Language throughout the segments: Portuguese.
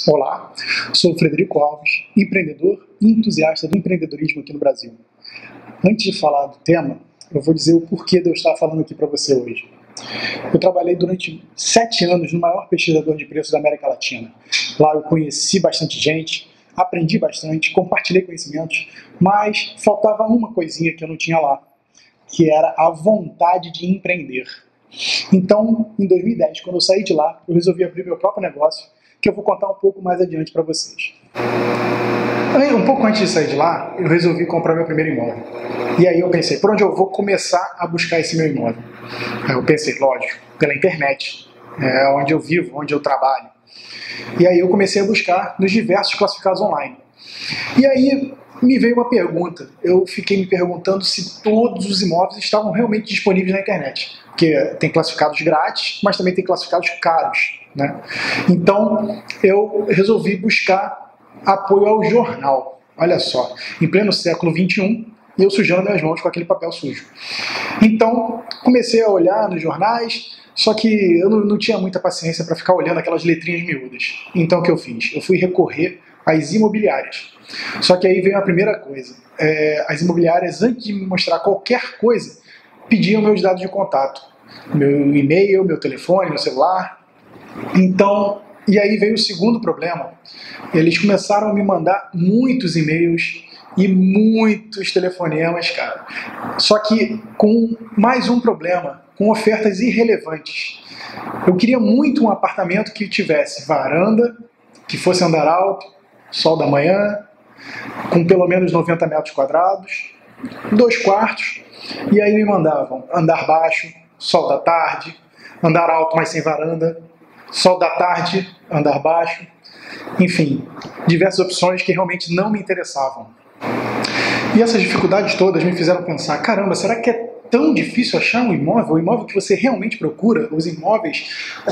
Olá, sou o Frederico Alves, empreendedor e entusiasta do empreendedorismo aqui no Brasil. Antes de falar do tema, eu vou dizer o porquê de eu estar falando aqui para você hoje. Eu trabalhei durante 7 anos no maior pesquisador de preços da América Latina. Lá eu conheci bastante gente, aprendi bastante, compartilhei conhecimentos, mas faltava uma coisinha que eu não tinha lá, que era a vontade de empreender. Então, em 2010, quando eu saí de lá, eu resolvi abrir meu próprio negócio, que eu vou contar um pouco mais adiante para vocês. Um pouco antes de sair de lá, eu resolvi comprar meu primeiro imóvel. E aí eu pensei, por onde eu vou começar a buscar esse meu imóvel? Aí eu pensei, lógico, pela internet, onde eu vivo, onde eu trabalho. E aí eu comecei a buscar nos diversos classificados online. E aí me veio uma pergunta, eu fiquei me perguntando se todos os imóveis estavam realmente disponíveis na internet. Porque tem classificados grátis, mas também tem classificados caros, né? Então eu resolvi buscar apoio ao jornal. Olha só, em pleno século XXI, eu sujando minhas mãos com aquele papel sujo. Então comecei a olhar nos jornais, só que eu não tinha muita paciência para ficar olhando aquelas letrinhas miúdas. Então o que eu fiz? Eu fui recorrer às imobiliárias. Só que aí veio a primeira coisa. As imobiliárias, antes de me mostrar qualquer coisa, pediam meus dados de contato. Meu e-mail, meu telefone, meu celular. Então, e aí veio o segundo problema. Eles começaram a me mandar muitos e-mails e muitos telefonemas, cara. Só que com mais um problema, com ofertas irrelevantes. Eu queria muito um apartamento que tivesse varanda, que fosse andar alto, sol da manhã, com pelo menos 90 metros quadrados, 2 quartos, e aí me mandavam andar baixo, sol da tarde, andar alto, mas sem varanda, sol da tarde, andar baixo, enfim, diversas opções que realmente não me interessavam. E essas dificuldades todas me fizeram pensar, caramba, será que é tão difícil achar um imóvel, o imóvel que você realmente procura, os imóveis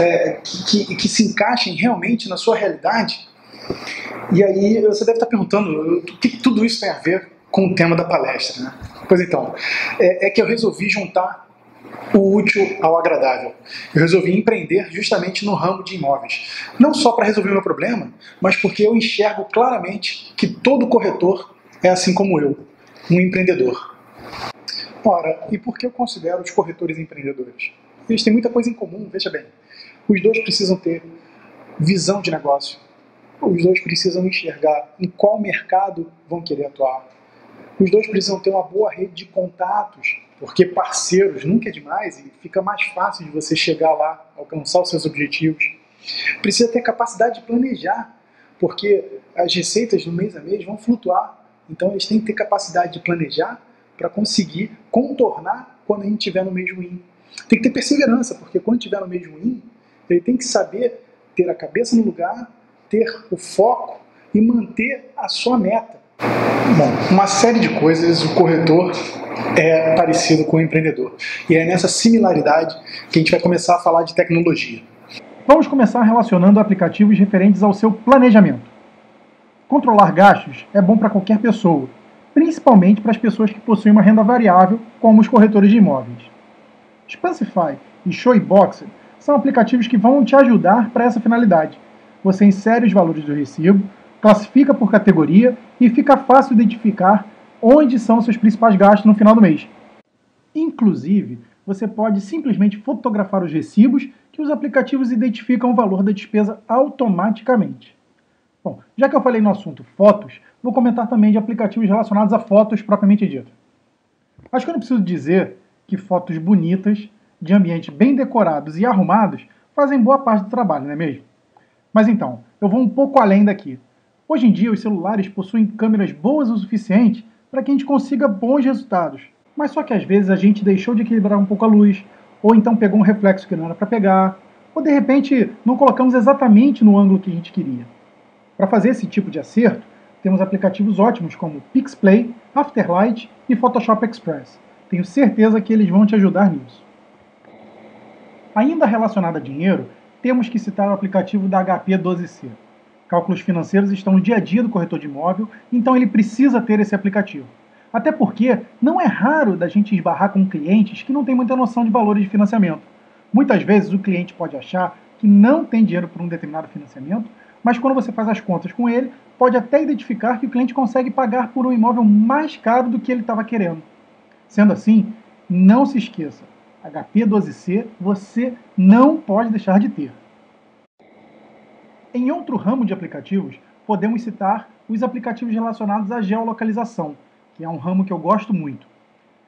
que se encaixem realmente na sua realidade? E aí você deve estar perguntando o que tudo isso tem a ver com o tema da palestra, né? Pois então, é que eu resolvi juntar o útil ao agradável. Eu resolvi empreender justamente no ramo de imóveis. Não só para resolver o meu problema, mas porque eu enxergo claramente que todo corretor é assim como eu, um empreendedor. Ora, e por que eu considero os corretores empreendedores? Eles têm muita coisa em comum, veja bem. Os dois precisam ter visão de negócio. Os dois precisam enxergar em qual mercado vão querer atuar. Os dois precisam ter uma boa rede de contatos, porque parceiros nunca é demais e fica mais fácil de você chegar lá, alcançar os seus objetivos. Precisa ter capacidade de planejar, porque as receitas do mês a mês vão flutuar. Então eles têm que ter capacidade de planejar para conseguir contornar quando a gente estiver no mês ruim. Tem que ter perseverança, porque quando estiver no mês ruim, ele tem que saber ter a cabeça no lugar, ter o foco e manter a sua meta. Bom, uma série de coisas o corretor é parecido com o empreendedor. E é nessa similaridade que a gente vai começar a falar de tecnologia. Vamos começar relacionando aplicativos referentes ao seu planejamento. Controlar gastos é bom para qualquer pessoa, principalmente para as pessoas que possuem uma renda variável, como os corretores de imóveis. Expensify e Shoeboxer são aplicativos que vão te ajudar para essa finalidade. Você insere os valores do recibo, classifica por categoria e fica fácil identificar onde são seus principais gastos no final do mês. Inclusive, você pode simplesmente fotografar os recibos que os aplicativos identificam o valor da despesa automaticamente. Bom, já que eu falei no assunto fotos, vou comentar também de aplicativos relacionados a fotos propriamente dito. Acho que eu não preciso dizer que fotos bonitas, de ambientes bem decorados e arrumados, fazem boa parte do trabalho, não é mesmo? Mas então, eu vou um pouco além daqui. Hoje em dia, os celulares possuem câmeras boas o suficiente para que a gente consiga bons resultados. Mas só que às vezes a gente deixou de equilibrar um pouco a luz, ou então pegou um reflexo que não era para pegar, ou de repente não colocamos exatamente no ângulo que a gente queria. Para fazer esse tipo de acerto, temos aplicativos ótimos como PixPlay, Afterlight e Photoshop Express. Tenho certeza que eles vão te ajudar nisso. Ainda relacionado a dinheiro, temos que citar o aplicativo da HP12C. Cálculos financeiros estão no dia a dia do corretor de imóvel, então ele precisa ter esse aplicativo. Até porque não é raro da gente esbarrar com clientes que não têm muita noção de valores de financiamento. Muitas vezes o cliente pode achar que não tem dinheiro para um determinado financiamento, mas quando você faz as contas com ele, pode até identificar que o cliente consegue pagar por um imóvel mais caro do que ele estava querendo. Sendo assim, não se esqueça, HP12C você não pode deixar de ter. Em outro ramo de aplicativos, podemos citar os aplicativos relacionados à geolocalização, que é um ramo que eu gosto muito.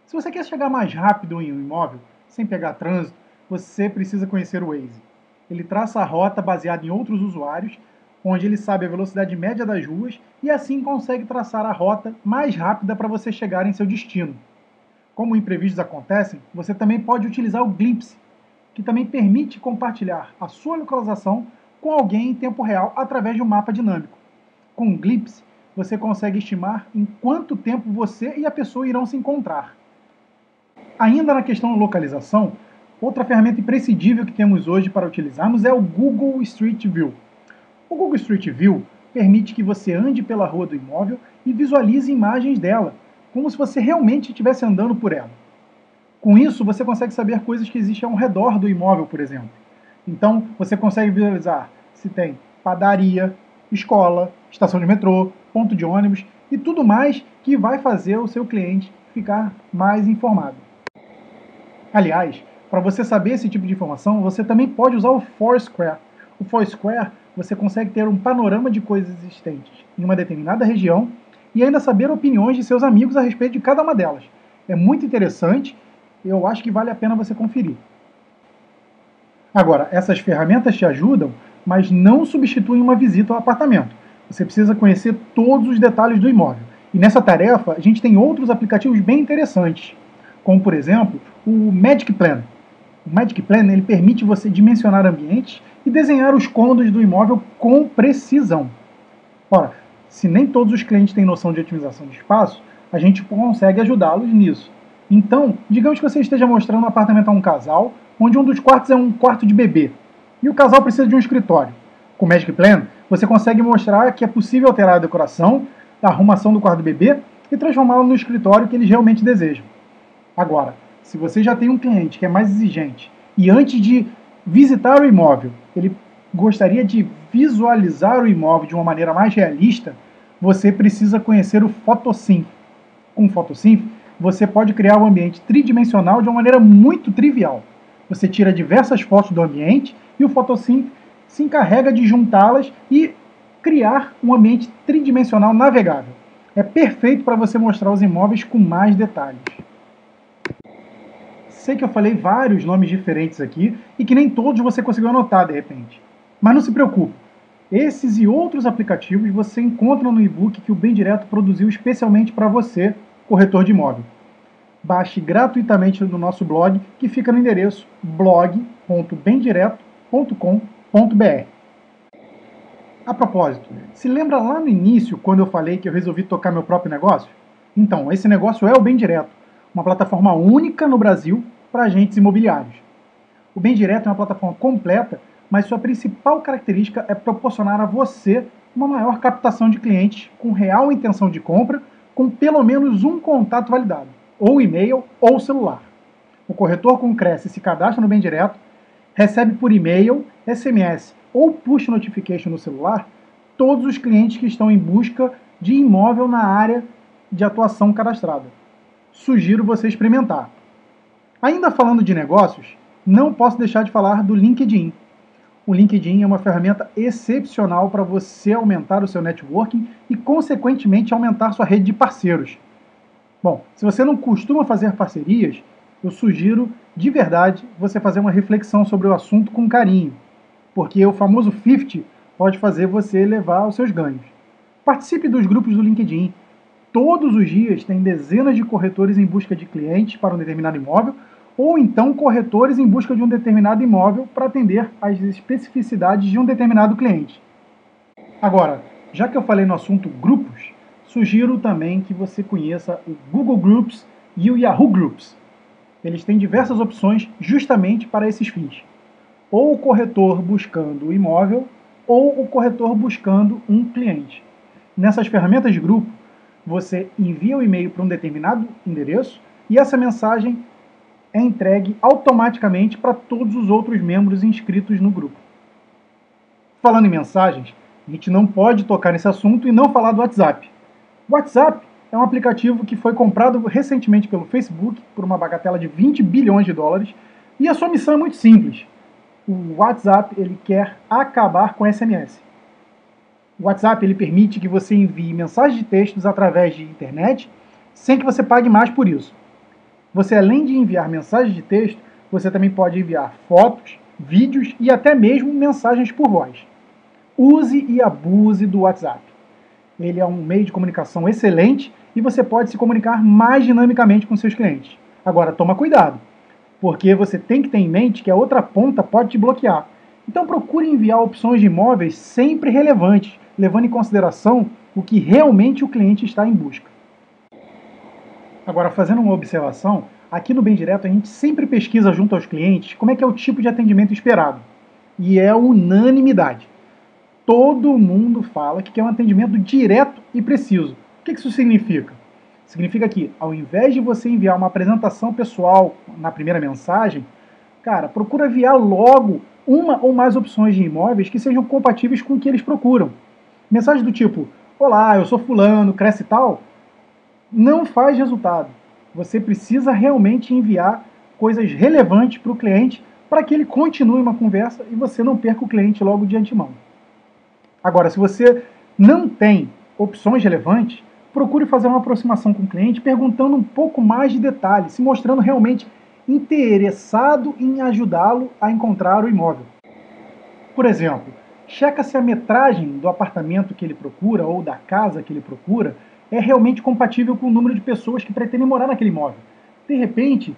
Se você quer chegar mais rápido em um imóvel, sem pegar trânsito, você precisa conhecer o Waze. Ele traça a rota baseada em outros usuários, onde ele sabe a velocidade média das ruas e assim consegue traçar a rota mais rápida para você chegar em seu destino. Como imprevistos acontecem, você também pode utilizar o Glimpse, que também permite compartilhar a sua localização com alguém em tempo real através de um mapa dinâmico. Com o Glimpse, você consegue estimar em quanto tempo você e a pessoa irão se encontrar. Ainda na questão localização, outra ferramenta imprescindível que temos hoje para utilizarmos é o Google Street View. O Google Street View permite que você ande pela rua do imóvel e visualize imagens dela, como se você realmente estivesse andando por ela. Com isso, você consegue saber coisas que existem ao redor do imóvel, por exemplo. Então, você consegue visualizar se tem padaria, escola, estação de metrô, ponto de ônibus e tudo mais que vai fazer o seu cliente ficar mais informado. Aliás, para você saber esse tipo de informação, você também pode usar o Foursquare. O Foursquare, você consegue ter um panorama de coisas existentes em uma determinada região e ainda saber opiniões de seus amigos a respeito de cada uma delas. É muito interessante e eu acho que vale a pena você conferir. Agora, essas ferramentas te ajudam, mas não substituem uma visita ao apartamento. Você precisa conhecer todos os detalhes do imóvel. E nessa tarefa, a gente tem outros aplicativos bem interessantes, como, por exemplo, o Magic Plan. O Magic Plan ele permite você dimensionar ambientes e desenhar os cômodos do imóvel com precisão. Ora, se nem todos os clientes têm noção de otimização de espaço, a gente consegue ajudá-los nisso. Então, digamos que você esteja mostrando um apartamento a um casal, onde um dos quartos é um quarto de bebê, e o casal precisa de um escritório. Com o Magic Plan, você consegue mostrar que é possível alterar a decoração, a arrumação do quarto do bebê e transformá-lo no escritório que eles realmente desejam. Agora, se você já tem um cliente que é mais exigente e antes de visitar o imóvel, ele gostaria de visualizar o imóvel de uma maneira mais realista, você precisa conhecer o PhotoSynth. Com o PhotoSynth, você pode criar um ambiente tridimensional de uma maneira muito trivial. Você tira diversas fotos do ambiente e o PhotoSynth se encarrega de juntá-las e criar um ambiente tridimensional navegável. É perfeito para você mostrar os imóveis com mais detalhes. Sei que eu falei vários nomes diferentes aqui e que nem todos você conseguiu anotar de repente. Mas não se preocupe, esses e outros aplicativos você encontra no e-book que o Bem Direto produziu especialmente para você, corretor de imóvel. Baixe gratuitamente no nosso blog, que fica no endereço blog.bemdireto.com.br. A propósito, se lembra lá no início quando eu falei que eu resolvi tocar meu próprio negócio? Então, esse negócio é o Bem Direto, uma plataforma única no Brasil para agentes imobiliários. O Bem Direto é uma plataforma completa, mas sua principal característica é proporcionar a você uma maior captação de clientes com real intenção de compra, com pelo menos um contato validado, ou e-mail ou celular. O corretor com Cresce se cadastra no Bem Direto, recebe por e-mail, SMS ou push notification no celular todos os clientes que estão em busca de imóvel na área de atuação cadastrada. Sugiro você experimentar. Ainda falando de negócios, não posso deixar de falar do LinkedIn. O LinkedIn é uma ferramenta excepcional para você aumentar o seu networking e, consequentemente, aumentar sua rede de parceiros. Bom, se você não costuma fazer parcerias, eu sugiro, de verdade, você fazer uma reflexão sobre o assunto com carinho, porque o famoso 50 pode fazer você elevar os seus ganhos. Participe dos grupos do LinkedIn. Todos os dias tem dezenas de corretores em busca de clientes para um determinado imóvel, ou então corretores em busca de um determinado imóvel para atender às especificidades de um determinado cliente. Agora, já que eu falei no assunto grupos, sugiro também que você conheça o Google Groups e o Yahoo Groups. Eles têm diversas opções justamente para esses fins. Ou o corretor buscando o imóvel, ou o corretor buscando um cliente. Nessas ferramentas de grupo, você envia o e-mail para um determinado endereço e essa mensagem é entregue automaticamente para todos os outros membros inscritos no grupo. Falando em mensagens, a gente não pode tocar nesse assunto e não falar do WhatsApp. O WhatsApp é um aplicativo que foi comprado recentemente pelo Facebook por uma bagatela de 20 bilhões de dólares e a sua missão é muito simples. O WhatsApp ele quer acabar com SMS. O WhatsApp ele permite que você envie mensagens de textos através de internet sem que você pague mais por isso. Você, além de enviar mensagens de texto, você também pode enviar fotos, vídeos e até mesmo mensagens por voz. Use e abuse do WhatsApp. Ele é um meio de comunicação excelente e você pode se comunicar mais dinamicamente com seus clientes. Agora, toma cuidado, porque você tem que ter em mente que a outra ponta pode te bloquear. Então procure enviar opções de imóveis sempre relevantes, levando em consideração o que realmente o cliente está em busca. Agora, fazendo uma observação, aqui no Bem Direto a gente sempre pesquisa junto aos clientes como é que é o tipo de atendimento esperado. E é unanimidade. Todo mundo fala que quer um atendimento direto e preciso. O que isso significa? Significa que, ao invés de você enviar uma apresentação pessoal na primeira mensagem, cara, procura enviar logo uma ou mais opções de imóveis que sejam compatíveis com o que eles procuram. Mensagem do tipo, olá, eu sou fulano, cresce tal, não faz resultado. Você precisa realmente enviar coisas relevantes para o cliente para que ele continue uma conversa e você não perca o cliente logo de antemão. Agora, se você não tem opções relevantes, procure fazer uma aproximação com o cliente perguntando um pouco mais de detalhes, se mostrando realmente interessado em ajudá-lo a encontrar o imóvel. Por exemplo, checa se a metragem do apartamento que ele procura ou da casa que ele procura é realmente compatível com o número de pessoas que pretendem morar naquele imóvel. De repente,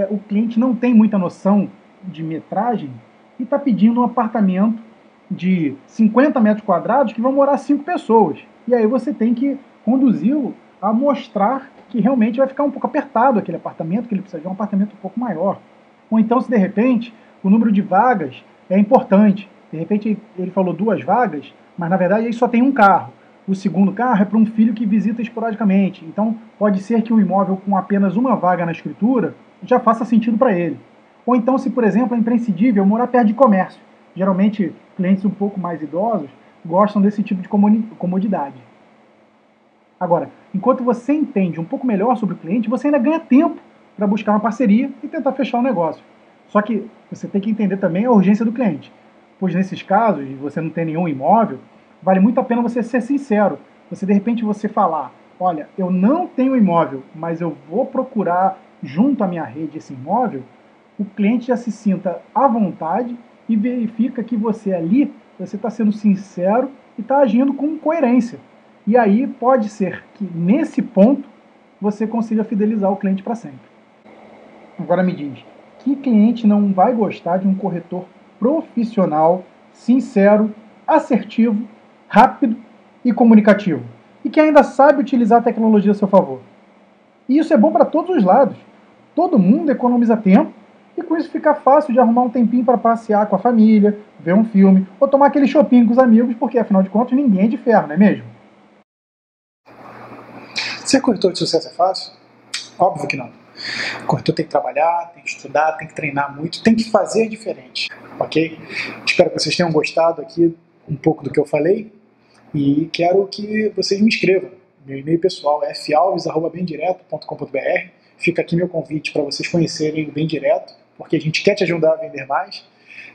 o cliente não tem muita noção de metragem e está pedindo um apartamento de 50 metros quadrados que vão morar 5 pessoas. E aí você tem que conduzi-lo a mostrar que realmente vai ficar um pouco apertado aquele apartamento, que ele precisa de um apartamento um pouco maior. Ou então, se de repente o número de vagas é importante, de repente ele falou 2 vagas, mas na verdade ele só tem um carro. O segundo carro é para um filho que visita esporadicamente. Então, pode ser que um imóvel com apenas uma vaga na escritura já faça sentido para ele. Ou então, se, por exemplo, é imprescindível morar perto de comércio. Geralmente, clientes um pouco mais idosos gostam desse tipo de comodidade. Agora, enquanto você entende um pouco melhor sobre o cliente, você ainda ganha tempo para buscar uma parceria e tentar fechar um negócio. Só que você tem que entender também a urgência do cliente. Pois nesses casos, de você não ter nenhum imóvel, vale muito a pena você ser sincero. De repente você falar, olha, eu não tenho imóvel, mas eu vou procurar junto à minha rede esse imóvel, o cliente já se sinta à vontade e verifica que você ali, você está sendo sincero e está agindo com coerência. E aí pode ser que nesse ponto você consiga fidelizar o cliente para sempre. Agora me diz, que cliente não vai gostar de um corretor profissional, sincero, assertivo, rápido e comunicativo, e que ainda sabe utilizar a tecnologia a seu favor? E isso é bom para todos os lados. Todo mundo economiza tempo e com isso fica fácil de arrumar um tempinho para passear com a família, ver um filme ou tomar aquele shopping com os amigos, porque afinal de contas ninguém é de ferro, não é mesmo? Ser corretor de sucesso é fácil? Óbvio que não. O corretor tem que trabalhar, tem que estudar, tem que treinar muito, tem que fazer diferente, ok? Espero que vocês tenham gostado aqui um pouco do que eu falei e quero que vocês me escrevam. Meu e-mail pessoal é falves@bemdireto.com.br. Fica aqui meu convite para vocês conhecerem o Bem Direto, porque a gente quer te ajudar a vender mais.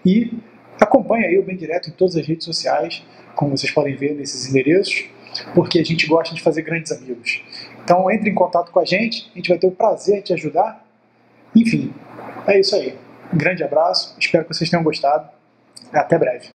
E acompanhe aí o Bem Direto em todas as redes sociais, como vocês podem ver nesses endereços, porque a gente gosta de fazer grandes amigos. Então entre em contato com a gente vai ter o prazer de te ajudar. Enfim, é isso aí. Um grande abraço, espero que vocês tenham gostado. Até breve.